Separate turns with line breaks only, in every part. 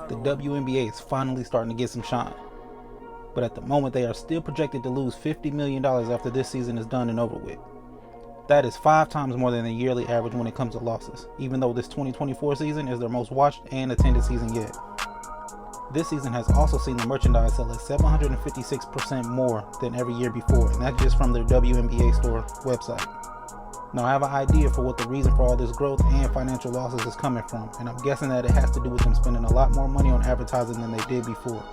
The WNBA is finally starting to get some shine. But at the moment, they are still projected to lose $50 million after this season is done and over with. That is 5 times more than the yearly average when it comes to losses, even though this 2024 season is their most watched and attended season yet. This season has also seen the merchandise sell at 756% more than every year before, and that's just from their WNBA store website. Now, I have an idea for what the reason for all this growth and financial losses is coming from, and I'm guessing that it has to do with them spending a lot more money on advertising than they did before.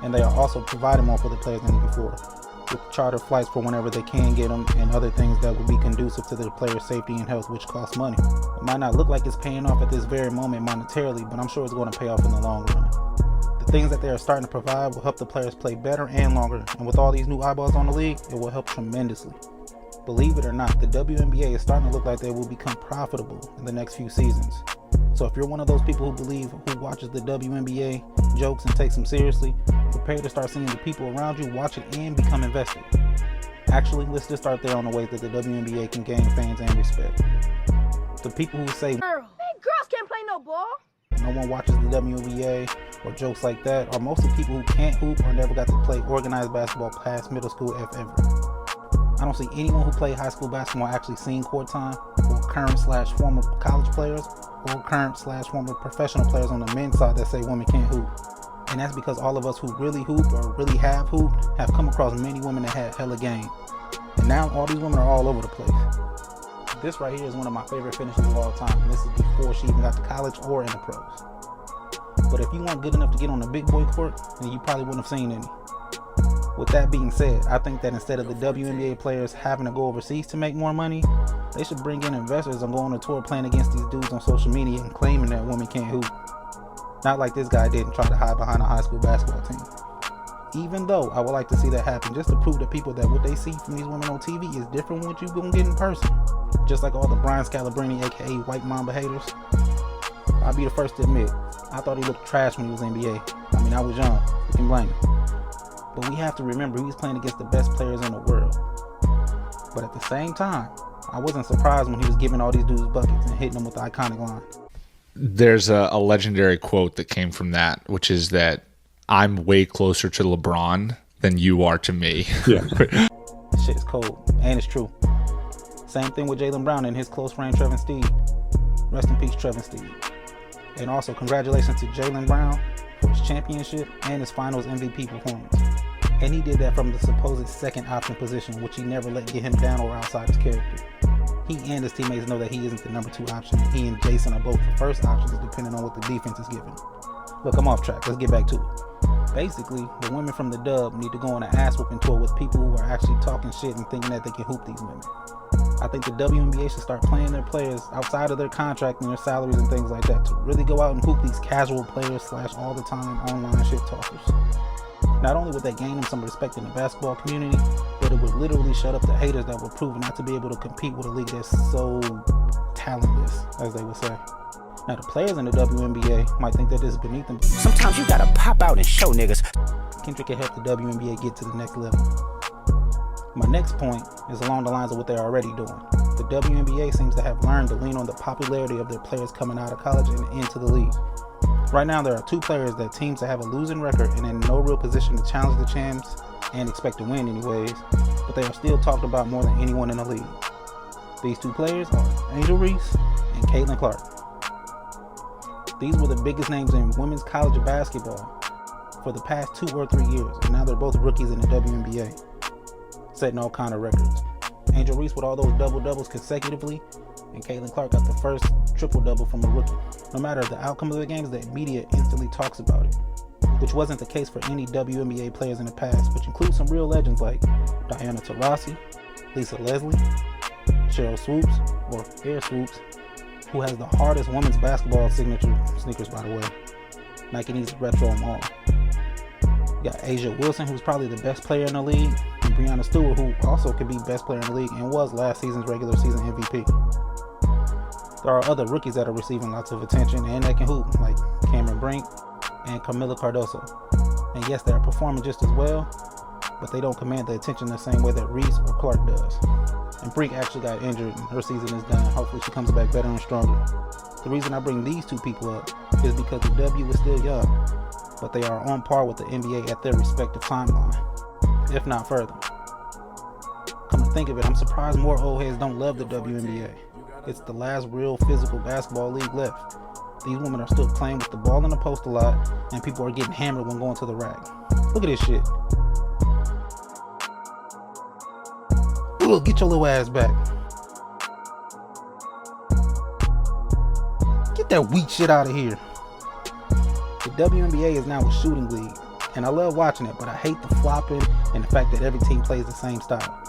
And they are also providing more for the players than before, with charter flights for whenever they can get them and other things that would be conducive to their players' safety and health, which costs money. It might not look like it's paying off at this very moment monetarily, but I'm sure it's going to pay off in the long run. The things that they are starting to provide will help the players play better and longer, and with all these new eyeballs on the league, it will help tremendously. Believe it or not, the WNBA is starting to look like they will become profitable in the next few seasons. So if you're one of those people who watches the WNBA, jokes, and takes them seriously, prepare to start seeing the people around you watch it and become invested. Actually, let's just start there on the ways that the WNBA can gain fans and respect. The people who say,
girls can't play no ball.
No one watches the WNBA or jokes like that are mostly people who can't hoop or never got to play organized basketball past middle school if ever. I don't see anyone who played high school basketball actually seeing court time, or current/former college players, or current/former professional players on the men's side that say women can't hoop. And that's because all of us who really hoop or really have hooped have come across many women that had hella game. And now all these women are all over the place. This right here is one of my favorite finishes of all time, and this is before she even got to college or in the pros. But if you weren't good enough to get on the big boy court, then you probably wouldn't have seen any. With that being said, I think that instead of the WNBA players having to go overseas to make more money, they should bring in investors and go on a tour playing against these dudes on social media and claiming that women can't hoop. Not like this guy did and try to hide behind a high school basketball team. Even though I would like to see that happen just to prove to people that what they see from these women on TV is different from what you gonna get in person. Just like all the Brian Scalabrine, aka White Mamba haters. I'll be the first to admit, I thought he looked trash when he was NBA. I mean, I was young, you can blame me. But we have to remember he was playing against the best players in the world. But at the same time, I wasn't surprised when he was giving all these dudes buckets and hitting them with the iconic line.
There's a legendary quote that came from that, which is that I'm way closer to LeBron than you are to me.
Yeah. Shit is cold, and it's true. Same thing with Jaylen Brown and his close friend Trevin Steed. Rest in peace, Trevin Steed. And also congratulations to Jaylen Brown for his championship and his finals MVP performance. And he did that from the supposed second option position, which he never let get him down or outside his character. He and his teammates know that he isn't the number 2 option, and he and Jason are both the first options depending on what the defense is given. Look, I'm off track. Let's get back to it. Basically, the women from the dub need to go on an ass-whooping tour with people who are actually talking shit and thinking that they can hoop these women. I think the WNBA should start playing their players outside of their contract and their salaries and things like that to really go out and hoop these casual players / all the time online shit talkers. Not only would that gain them some respect in the basketball community, but it would literally shut up the haters that were proven not to be able to compete with a league that's so talentless, as they would say. Now, the players in the WNBA might think that this is beneath them.
Sometimes you gotta pop out and show niggas.
Kendrick can help the WNBA get to the next level. My next point is along the lines of what they're already doing. The WNBA seems to have learned to lean on the popularity of their players coming out of college and into the league. Right now, there are 2 players that teams that have a losing record and in no real position to challenge the champs and expect to win anyways, but they are still talked about more than anyone in the league. These 2 players are Angel Reese and Caitlin Clark. These were the biggest names in women's college basketball for the past 2 or 3 years, and now they're both rookies in the WNBA, setting all kind of records. Angel Reese with all those double-doubles consecutively, and Caitlin Clark got the first triple-double from a rookie. No matter the outcome of the games, the media instantly talks about it, which wasn't the case for any WNBA players in the past, which includes some real legends like Diana Taurasi, Lisa Leslie, Cheryl Swoops, or Air Swoops, who has the hardest women's basketball signature sneakers, by the way. Nike needs to retro them all. You got Asia Wilson, who's probably the best player in the league, and Breanna Stewart, who also could be best player in the league and was last season's regular season MVP. There are other rookies that are receiving lots of attention and that can hoop, like Cameron Brink and Camila Cardoso. And yes, they are performing just as well, but they don't command the attention the same way that Reese or Clark does. And Brink actually got injured and her season is done. Hopefully she comes back better and stronger. The reason I bring these two people up is because the W is still young, but they are on par with the NBA at their respective timeline, if not further. Come to think of it, I'm surprised more old heads don't love the WNBA. It's the last real physical basketball league left. These women are still playing with the ball in the post a lot, and people are getting hammered when going to the rack. Look at this shit. Ugh, get your little ass back. Get that weak shit out of here. The WNBA is now a shooting league, and I love watching it, but I hate the flopping and the fact that every team plays the same style.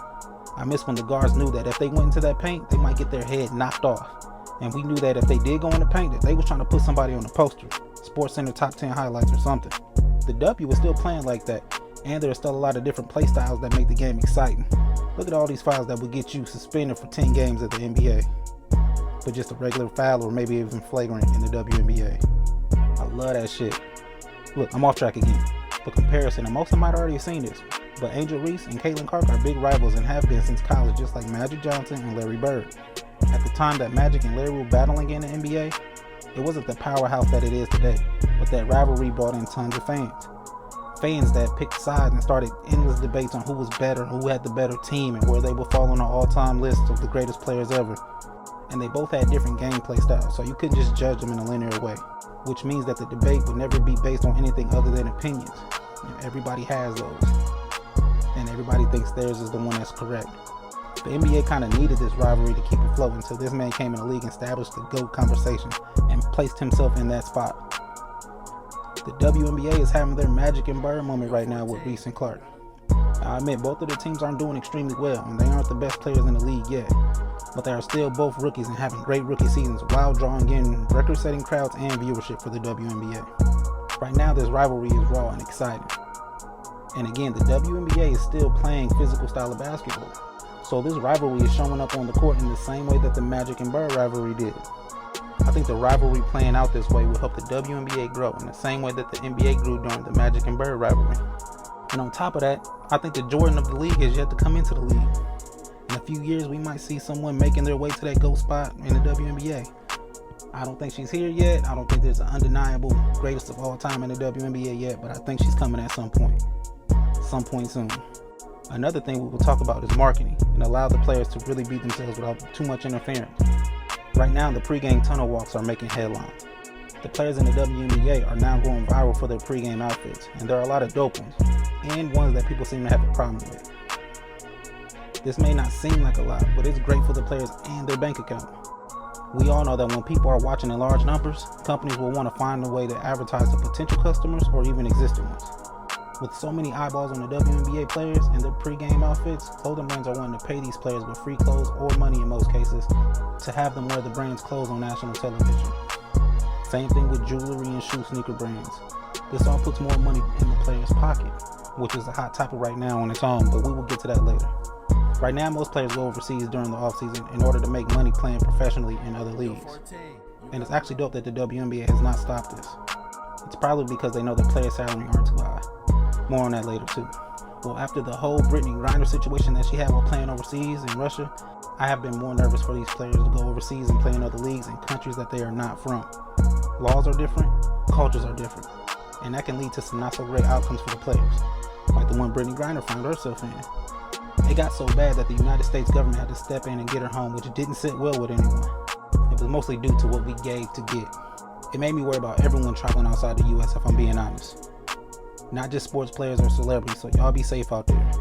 I miss when the guards knew that if they went into that paint, they might get their head knocked off. And we knew that if they did go in the paint, that they was trying to put somebody on the poster, Sports Center top 10 highlights or something. The W is still playing like that, and there are still a lot of different play styles that make the game exciting. Look at all these fouls that would get you suspended for 10 games at the NBA, but just a regular foul or maybe even flagrant in the WNBA. I love that shit. Look, I'm off track again. For comparison, and most of them might already have seen this, but Angel Reese and Caitlin Clark are big rivals and have been since college, just like Magic Johnson and Larry Bird. At the time that Magic and Larry were battling in the NBA, it wasn't the powerhouse that it is today, but that rivalry brought in tons of fans. Fans that picked sides and started endless debates on who was better, who had the better team, and where they would fall on an all-time list of the greatest players ever. And they both had different gameplay styles, so you couldn't just judge them in a linear way, which means that the debate would never be based on anything other than opinions. And everybody has those, and everybody thinks theirs is the one that's correct. The NBA kind of needed this rivalry to keep it afloat until this man came in the league and established the GOAT conversation and placed himself in that spot. The WNBA is having their Magic and Bird moment right now with Reese and Clark. I admit both of the teams aren't doing extremely well, and they aren't the best players in the league yet, but they are still both rookies and having great rookie seasons while drawing in record-setting crowds and viewership for the WNBA. Right now this rivalry is raw and exciting. And again, the WNBA is still playing physical style of basketball. So this rivalry is showing up on the court in the same way that the Magic and Bird rivalry did. I think the rivalry playing out this way will help the WNBA grow in the same way that the NBA grew during the Magic and Bird rivalry. And on top of that, I think the Jordan of the league has yet to come into the league. In a few years, we might see someone making their way to that GOAT spot in the WNBA. I don't think she's here yet. I don't think there's an undeniable greatest of all time in the WNBA yet, but I think she's coming at some point soon. Another thing we will talk about is marketing and allow the players to really be themselves without too much interference. Right now, the pregame tunnel walks are making headlines. The players in the WNBA are now going viral for their pregame outfits, and there are a lot of dope ones, and ones that people seem to have a problem with. This may not seem like a lot, but it's great for the players and their bank account. We all know that when people are watching in large numbers, companies will want to find a way to advertise to potential customers or even existing ones. With so many eyeballs on the WNBA players and their pre-game outfits, clothing brands are wanting to pay these players with free clothes or money in most cases to have them wear the brand's clothes on national television. Same thing with jewelry and shoe sneaker brands. This all puts more money in the player's pocket, which is a hot topic right now on its own, but we will get to that later. Right now, most players go overseas during the offseason in order to make money playing professionally in other leagues. And it's actually dope that the WNBA has not stopped this. It's probably because they know the player salaries aren't too high. More on that later too. Well, after the whole Brittany Griner situation that she had while playing overseas in Russia, I have been more nervous for these players to go overseas and play in other leagues in countries that they are not from. Laws are different, cultures are different, and that can lead to some not so great outcomes for the players, like the one Brittany Griner found herself in. It got so bad that the United States government had to step in and get her home, which didn't sit well with anyone. It was mostly due to what we gave to get. It made me worry about everyone traveling outside the US, if I'm being honest. Not just sports players or celebrities, so y'all be safe out there.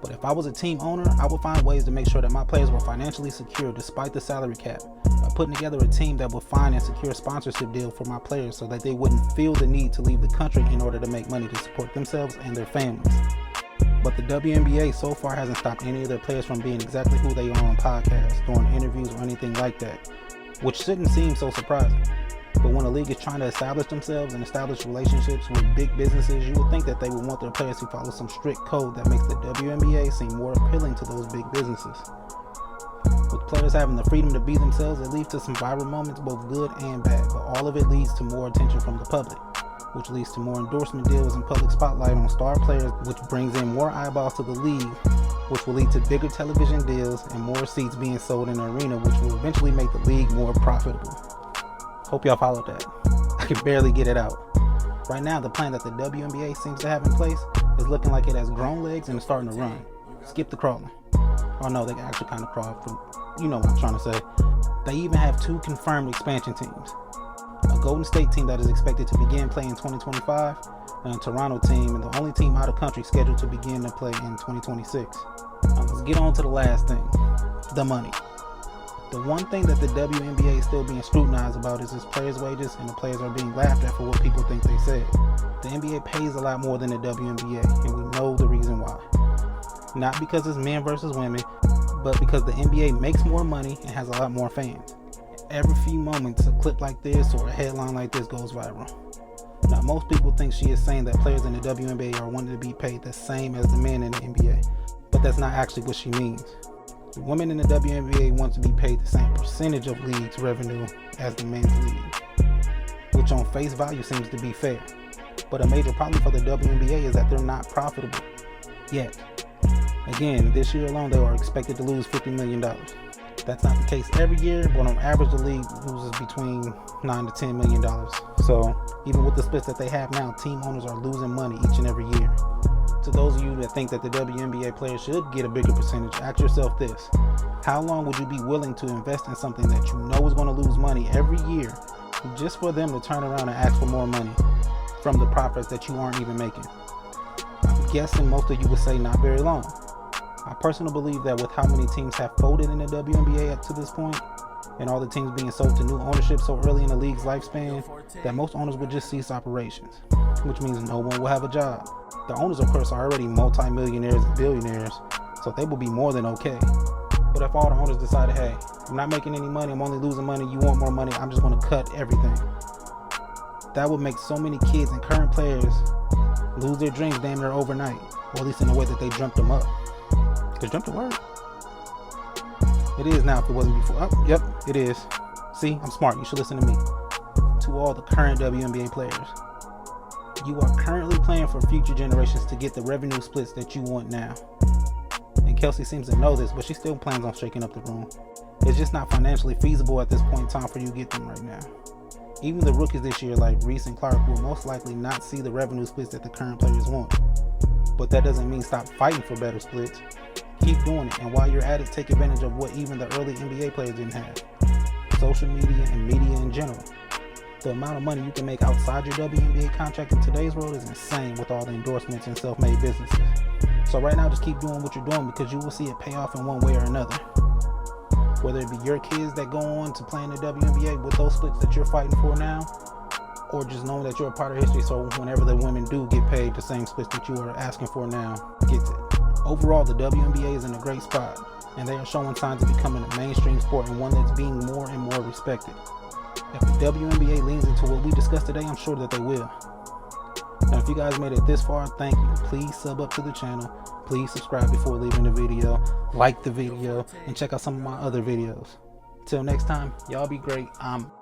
But if I was a team owner, I would find ways to make sure that my players were financially secure despite the salary cap, by putting together a team that would find and secure a sponsorship deal for my players so that they wouldn't feel the need to leave the country in order to make money to support themselves and their families. But the WNBA so far hasn't stopped any of their players from being exactly who they are on podcasts, during interviews, or anything like that, which shouldn't seem so surprising. But when a league is trying to establish themselves and establish relationships with big businesses, you would think that they would want their players to follow some strict code that makes the WNBA seem more appealing to those big businesses. With players having the freedom to be themselves, it leads to some viral moments, both good and bad, but all of it leads to more attention from the public, which leads to more endorsement deals and public spotlight on star players, which brings in more eyeballs to the league, which will lead to bigger television deals and more seats being sold in the arena, which will eventually make the league more profitable. Hope y'all followed that. I can barely get it out. Right now, the plan that the WNBA seems to have in place is looking like it has grown legs and is starting to run. Skip the crawling. Oh no, they can actually kind of crawl. You know what I'm trying to say. They even have 2 confirmed expansion teams. A Golden State team that is expected to begin play in 2025, and a Toronto team, and the only team out of country scheduled to begin to play in 2026. Let's get on to the last thing, the money. The one thing that the WNBA is still being scrutinized about is its players' wages, and the players are being laughed at for what people think they said. The NBA pays a lot more than the WNBA, and we know the reason why. Not because it's men versus women, but because the NBA makes more money and has a lot more fans. Every few moments, a clip like this or a headline like this goes viral. Now, most people think she is saying that players in the WNBA are wanting to be paid the same as the men in the NBA, but that's not actually what she means. The women in the WNBA want to be paid the same percentage of league's revenue as the men's league, which on face value seems to be fair. But a major problem for the WNBA is that they're not profitable yet. Again, this year alone, they are expected to lose $50 million. That's not the case every year, but on average, the league loses between $9 to $10 million. So even with the splits that they have now, team owners are losing money each and every year. To those of you that think that the WNBA players should get a bigger percentage, ask yourself this. How long would you be willing to invest in something that you know is going to lose money every year just for them to turn around and ask for more money from the profits that you aren't even making? I'm guessing most of you would say not very long. I personally believe that with how many teams have folded in the WNBA up to this point, and all the teams being sold to new ownership so early in the league's lifespan, that most owners would just cease operations, which means no one will have a job. The owners, of course, are already multi-millionaires and billionaires, so they will be more than okay. But if all the owners decided, hey, I'm not making any money, I'm only losing money, you want more money, I'm just going to cut everything, that would make so many kids and current players lose their dreams damn near overnight, or at least in the way that they dreamt them up. Because dreamt the word? It is now if it wasn't before. Oh, yep, it is. See, I'm smart. You should listen to me. To all the current WNBA players, you are currently playing for future generations to get the revenue splits that you want now. And Kelsey seems to know this, but she still plans on shaking up the room. It's just not financially feasible at this point in time for you to get them right now. Even the rookies this year, like Reese and Clark, will most likely not see the revenue splits that the current players want. But that doesn't mean stop fighting for better splits. Keep doing it, and while you're at it, take advantage of what even the early NBA players didn't have: social media and media in general. The amount of money you can make outside your WNBA contract in today's world is insane with all the endorsements and self-made businesses. So right now, just keep doing what you're doing, because you will see it pay off in one way or another. Whether it be your kids that go on to play in the WNBA with those splits that you're fighting for now, or just knowing that you're a part of history, so whenever the women do get paid the same splits that you are asking for now, gets it. Overall, the WNBA is in a great spot, and they are showing signs of becoming a mainstream sport and one that's being more and more respected. If the WNBA leans into what we discussed today, I'm sure that they will. Now, if you guys made it this far, thank you. Please sub up to the channel. Please subscribe before leaving the video. Like the video, and check out some of my other videos. Till next time, y'all be great. I'm